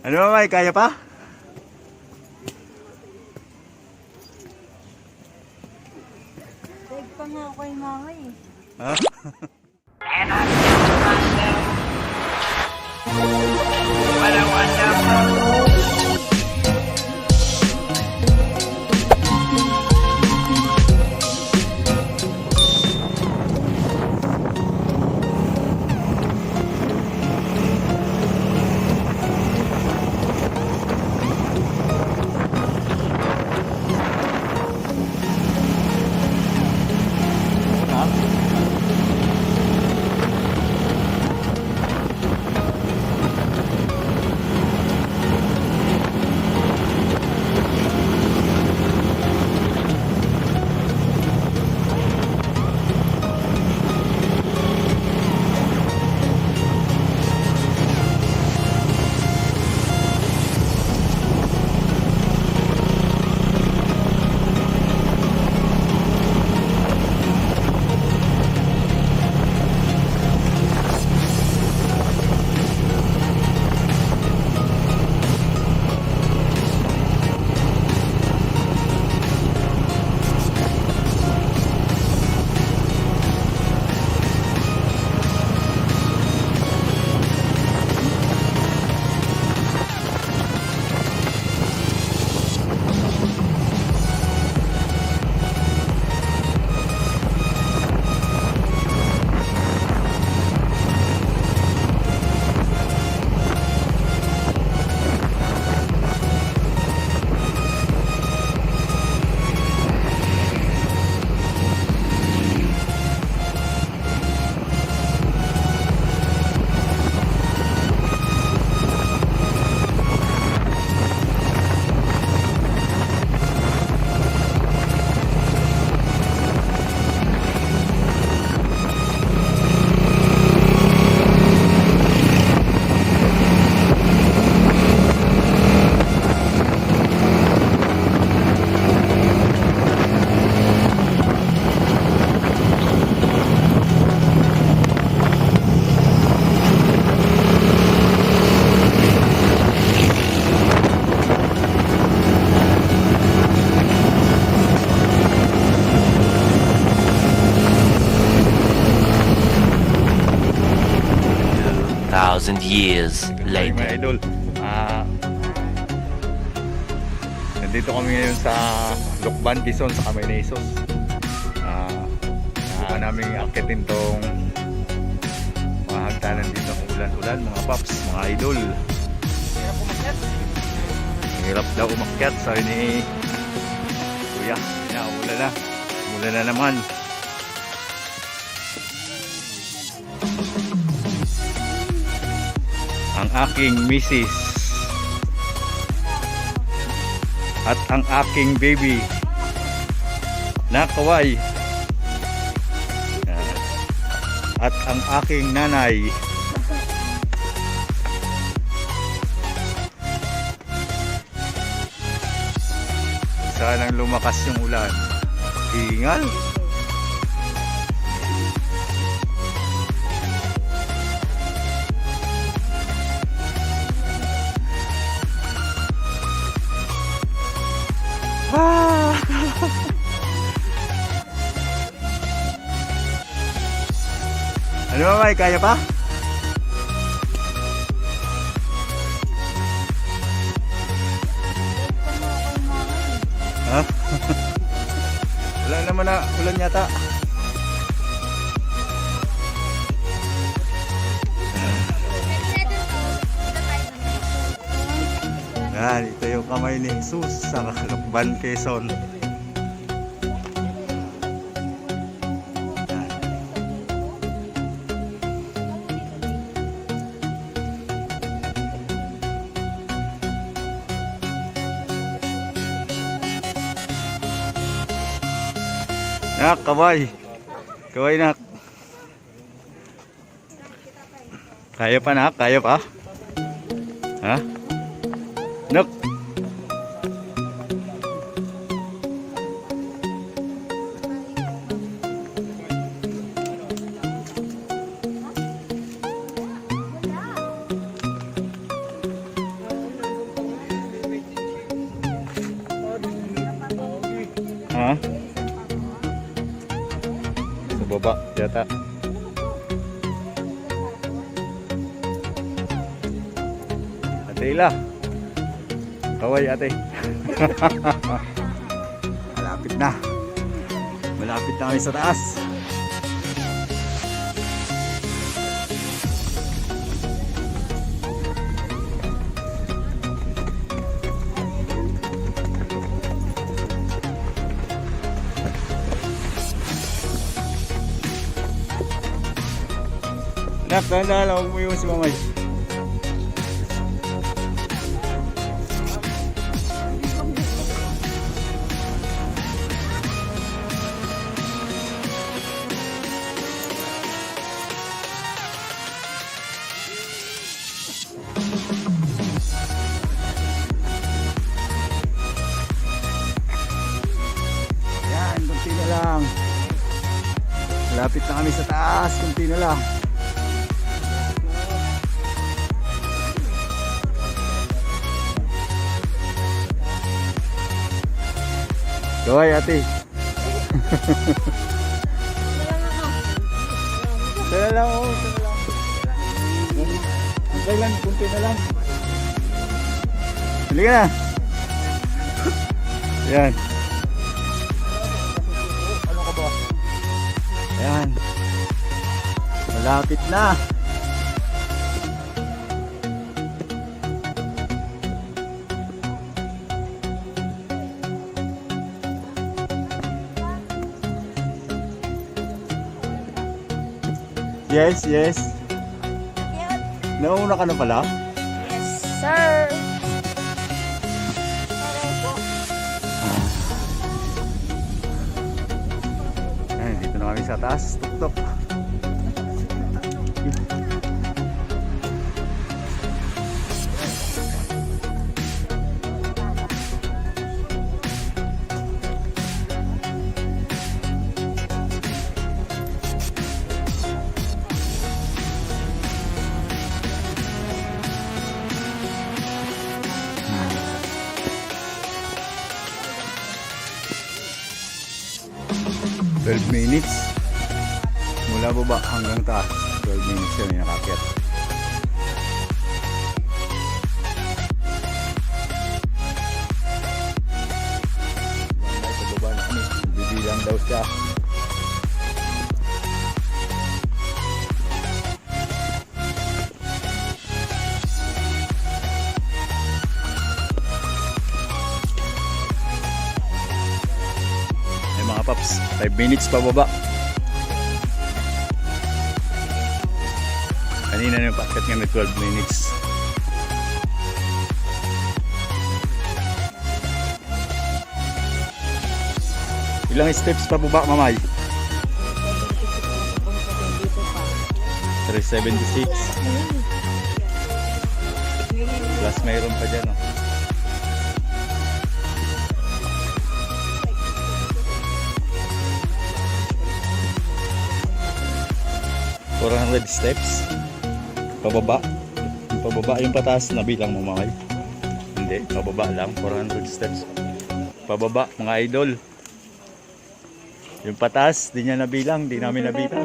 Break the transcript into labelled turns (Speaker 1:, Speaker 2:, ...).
Speaker 1: Ano ba, May? Kaya pa?
Speaker 2: Daig pa nga ako kay mama eh.
Speaker 1: Ha?
Speaker 3: Thousand years
Speaker 1: Mga
Speaker 3: later.
Speaker 1: idol, nandito kami ngayon sa Lucban, Quezon, sa Camarines. Subukan namin akitin tong mga hagdanan dito ng ulan-ulan, mga paps, mga idol. Hirap daw umakyat, sabi ni Kuya. Ulan na. Ulan na naman. Ang aking misis at ang aking baby na kaway at ang aking nanay. Sanang lumakas yung ulan. Hingal. Ano ba, May? Kaya pa? Ha? Wala naman na ulan yata. Yan, ito yung kamay ni Jesus sa Lucban, Quezon. Nak, kaway. Kaway, nak. Kaya pa, nak? Kaya pa? Ha? Nak. pababa yata. Ate Ila. Kaway ate. Malapit na. Malapit na kami sa taas. Nak, tanda lang, huwag mo yung si Mamay. Yan, kunti na lang. Malapit na kami sa taas, kunti na lang. Gaway ate. Tara lang oh, tara lang. Hantay lang, kunti na lang. Halika na. Ayan. Ano ka ba? Ayan. Malapit na. Yes, yes. Nauna ka na pala?
Speaker 2: Yes, sir.
Speaker 1: Ayan, dito na kami sa taas. Tuk-tuk. Hmm. 12 minutes mula baba hanggang taas. 12 minutes kami nakakyat. Sa baba na kami, bibilang daw siya. Mga paps, 5 minutes pa baba. Kanina na yung packet nga may 12 minutes. Ilang steps pa baba, Mamay? 376. Plus mayroon pa dyan, oh. 400 steps pababa. Yung pababa, yung pataas na bilang mo Mamay. Hindi, pababa lang 400 steps pababa mga idol. Yung pataas di niya nabilang, di namin nabilang.